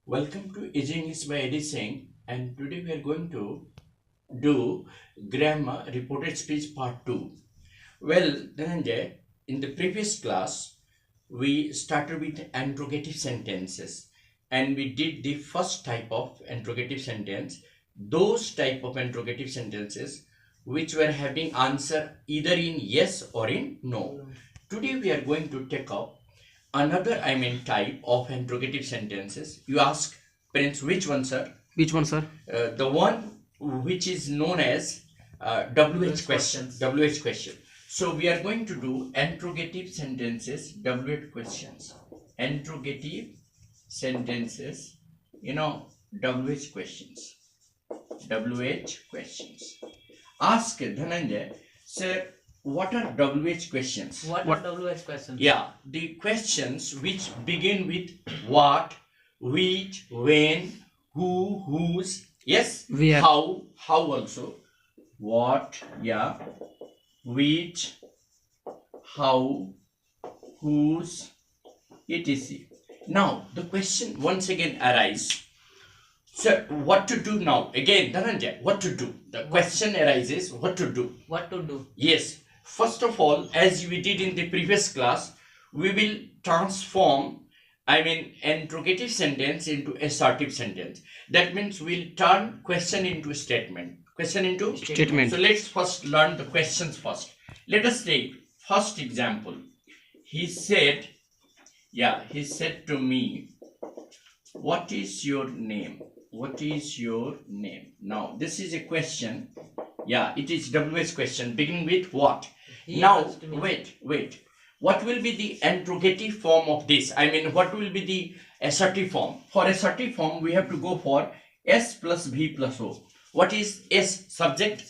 Welcome to Easy English by Eddie Singh, and today we are going to do grammar reported speech part 2. Well, Dhananjay, in the previous class we started with interrogative sentences and we did the first type of interrogative sentence, those type of interrogative sentences which were having answer either in yes or in no. Today we are going to take up another type of interrogative sentences. You ask, parents, which one, sir? Which one, sir? The one which is known as WH question. WH question. So we are going to do interrogative sentences, WH questions. Interrogative sentences, WH questions. WH questions. Ask Dhananjay, sir, what are WH questions? What are WH questions? Yeah, the questions which begin with what, which, when, who, whose, yes, Where. how also, what, yeah, which, how, whose, etc. Now, the question once again arises. So, what to do now? Again, Dhananjay, what to do? The question arises, what to do? What to do? Yes. First of all, as we did in the previous class, we will transform, interrogative sentence into assertive sentence. That means we'll turn question into statement. Question into Statement. So let's first learn the questions first. Let us take first example. He said to me, what is your name? What is your name? Now, this is a question. Yeah, it is WH question beginning with what? Now, wait. What will be the interrogative form of this? What will be the assertive form? For assertive form, we have to go for S plus V plus O. What is S? Subject,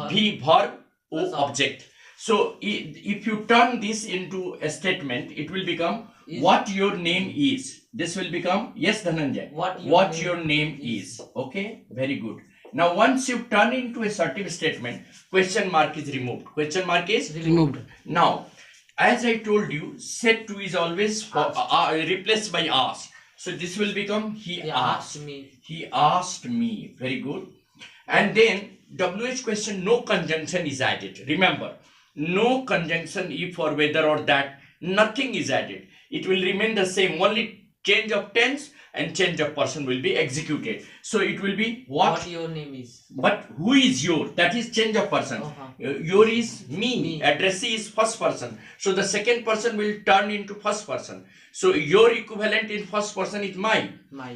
V verb, O object. So, if you turn this into a statement, it will become what your name is. This will become, yes, Dhananjay, what your name is. Okay, very good. Now, once you turn into assertive statement, question mark is removed. Question mark is Removed. Now, as I told you, set to is always replaced by ask. So this will become he asked me. He asked me. Very good. And then WH question, no conjunction is added. Remember, no conjunction if or whether or that, nothing is added. It will remain the same. Only change of tense and change of person will be executed. So it will be what your name is. But who is your? That is change of person. Your is me. Addressee is first person. So the second person will turn into first person. So your equivalent in first person is my.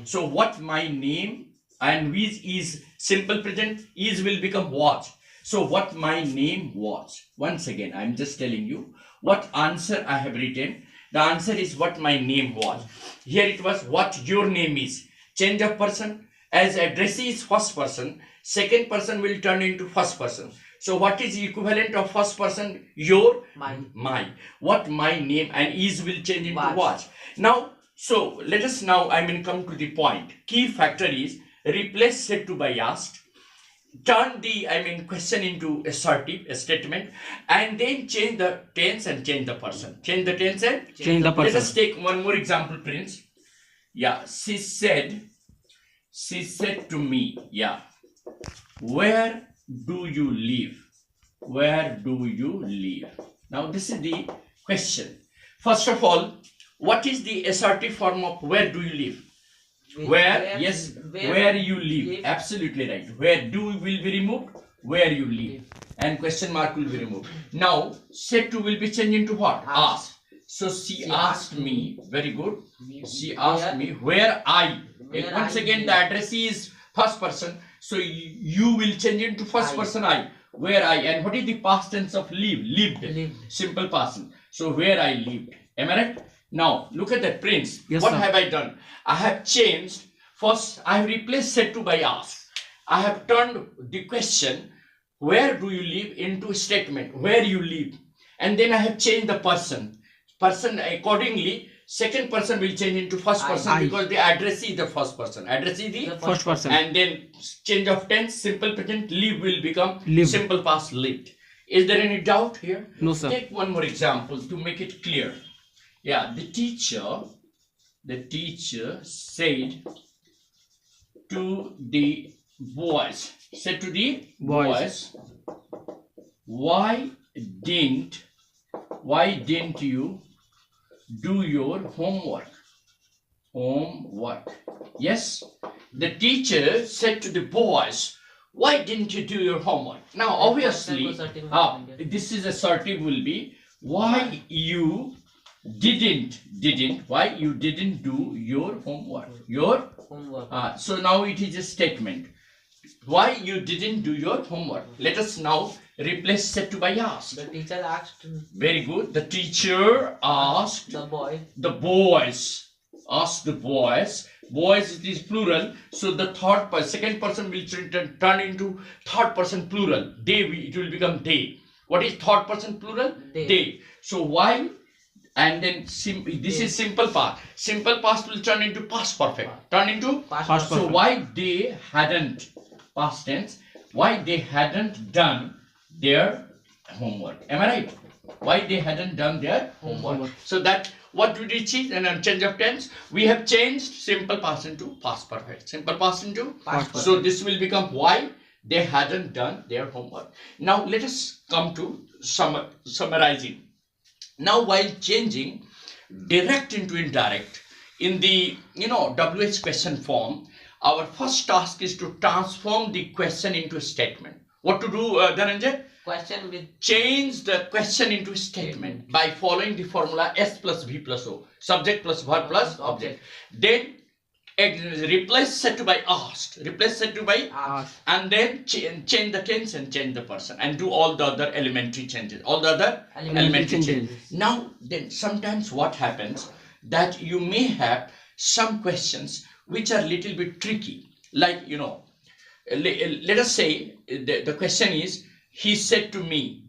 So what my name and which is simple present is will become was. So what my name was. Once again, I am just telling you what answer I have written. The answer is what my name was. Here it was what your name is. Change of person. As addressee is first person, second person will turn into first person. So what is equivalent of first person? Your, my. What my name and is will change into was. Now, so let us now come to the point. Key factor is replace said to by asked. Turn the question into assertive statement, and then change the tense and change the person. Change the tense and change the person. Let us take one more example, Prince. Yeah, she said to me, yeah, where do you live? Where do you live? Now this is the question. First of all, what is the assertive form of where do you live? Where you live. Absolutely right. Where do will be removed? Where you live. And question mark will be removed. Now, said to will be changed into what? Ask. So she asked me. Very good. She asked me where I. Once again, the address is first person. So you will change into first person I. Where I. And what is the past tense of live? Lived. Simple past. So where I lived. Am I right? Now, look at that, Prince. Yes, what sir. have I done? I have changed. First, I have replaced said to by ask. I have turned the question, where do you live, into a statement, where you live. And then I have changed the person. Person accordingly, second person will change into first person because the address is the first person. Address is the first person. And then change of tense, simple present, live will become Lived. Simple past, lived. Is there any doubt here? No, sir. Take one more example to make it clear. Yeah, the teacher said to the boys. Said to the boys. Why didn't you do your homework? Yes, the teacher said to the boys, why didn't you do your homework? Now obviously this is assertive will be why you didn't do your homework. So now it is a statement. Why you didn't do your homework? Let us now replace said to by asked. The teacher asked. Very good. The teacher asked the boys. Asked the boys. Boys, it is plural. So the second person will turn into third person plural. It will become they. What is third person plural? They. So why? And then this is simple past. Simple past will turn into past perfect. Turn into past perfect. So why they hadn't, past tense, why they hadn't done their homework. Am I right? Why they hadn't done their homework. So that what we did change and change of tense, we have changed simple past into past perfect. Simple past into past perfect. So this will become why they hadn't done their homework. Now let us come to summarizing. Now while changing direct into indirect in the WH question form, our first task is to transform the question into a statement. What to do, Dhananjay? Question with change the question into a statement by following the formula S plus V plus O, subject plus verb plus object. Then replace said to by asked, and then change the tense and change the person and do all the other elementary changes, Now then sometimes what happens that you may have some questions which are little bit tricky, like let us say the question is, he said to me,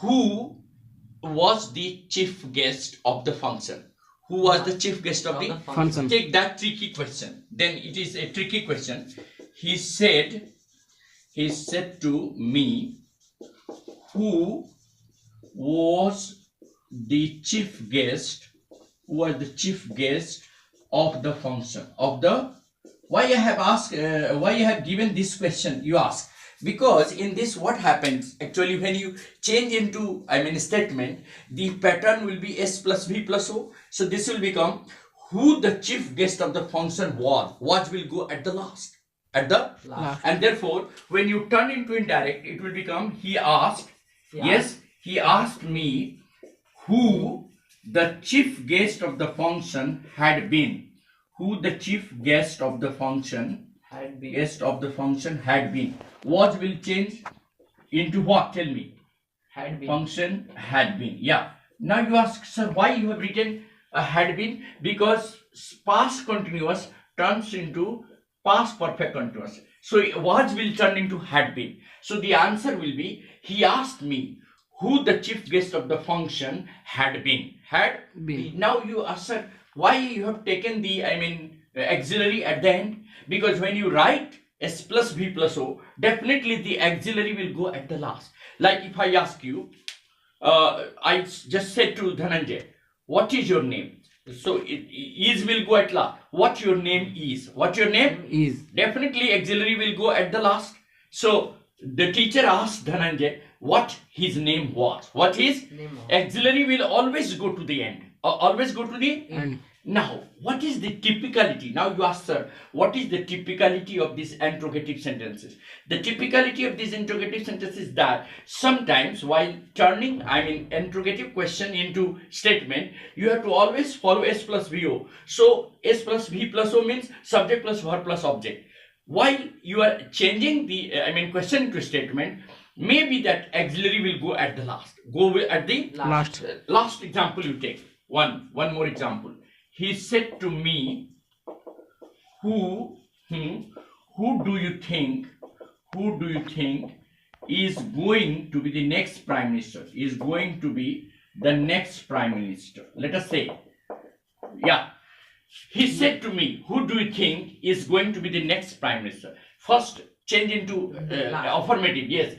who was the chief guest of the function? Who was the chief guest of the function? Take that tricky question. Then it is a tricky question. He said to me, who was the chief guest? Of the function of the? Why I have asked? Why I have given this question? You ask. Because in this what happens actually when you change into statement, the pattern will be S plus V plus O. So this will become who the chief guest of the function was. What will go at the last. And therefore when you turn into indirect, it will become he asked. Yes, he asked me who the chief guest of the function had been. Who the chief guest of the function had been. What will change into what? Tell me. Had been. Function had been. Yeah. Now you ask, sir, why you have written had been? Because past continuous turns into past perfect continuous. So was will turn into had been. So the answer will be, he asked me who the chief guest of the function had been. Now you ask, sir, why you have taken the auxiliary at the end? Because when you write S plus V plus O, definitely the auxiliary will go at the last. Like if I ask you, I just said to Dhananjay, what is your name? So is will go at last. What your name is? Definitely auxiliary will go at the last. So the teacher asked Dhananjay what his name was. What his auxiliary will always go to the end. End. Now, what is the typicality? Now you ask, sir, what is the typicality of these interrogative sentences? The typicality of these interrogative sentences is that sometimes while turning, interrogative question into statement, you have to always follow S plus VO. So S plus V plus O means subject plus verb plus object. While you are changing the question into statement, maybe that auxiliary will go at the last. Last example you take. One more example. He said to me, who do you think is going to be the next prime minister? Let us say, yeah. He said to me, who do you think is going to be the next prime minister? First change into affirmative. Yes.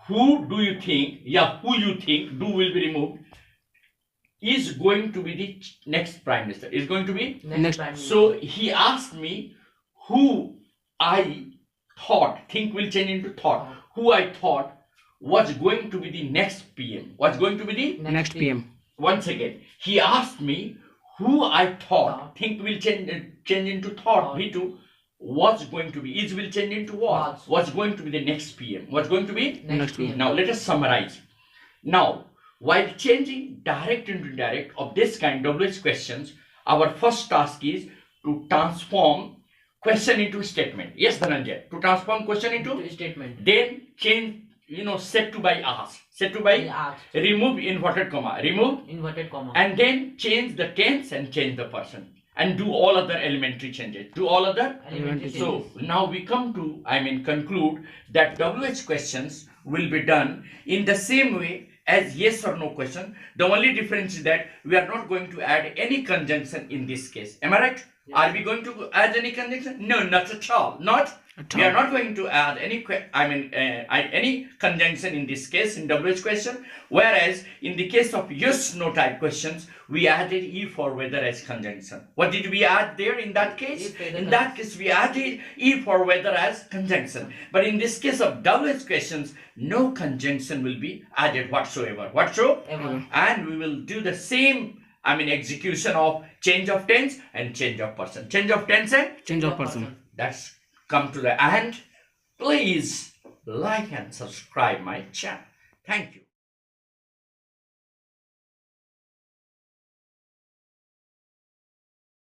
Who do you think? Yeah. Who you think? Do will be removed. Is going to be the next prime minister. Is going to be next prime minister. So he asked me who I thought, think will change into thought. Who I thought was going to be the next PM. Was going to be the Next PM. once again. He asked me who I thought, think will change into thought. V2 was going to be, is will change into what? Was going to be the next PM. Was going to be Next PM. Now let us summarize. Now, while changing direct into indirect of this kind WH questions, our first task is to transform question into statement. Yes, Dhananjay. To transform question into statement. Then change, set to by ask. Set to by Ask. remove inverted comma. Remove Inverted comma. and then change the tense and change the person. And do all other elementary changes. Do all other. Elementary So changes. now we come to, conclude that WH questions will be done in the same way as yes or no question. The only difference is that we are not going to add any conjunction in this case. Am I right? Yes. Are we going to add any conjunction? No, not at all. We are not going to add any conjunction in this case in WH question. Whereas in the case of yes no type questions, we added if or whether as conjunction. What did we add there in that case? If, whether, In that case, we added if or whether as conjunction. But in this case of WH questions, no conjunction will be added whatsoever. Ever. And we will do the same execution of change of tense and change of person. Change of tense and Change of person. that's come to the end. Please like and subscribe my channel. Thank you.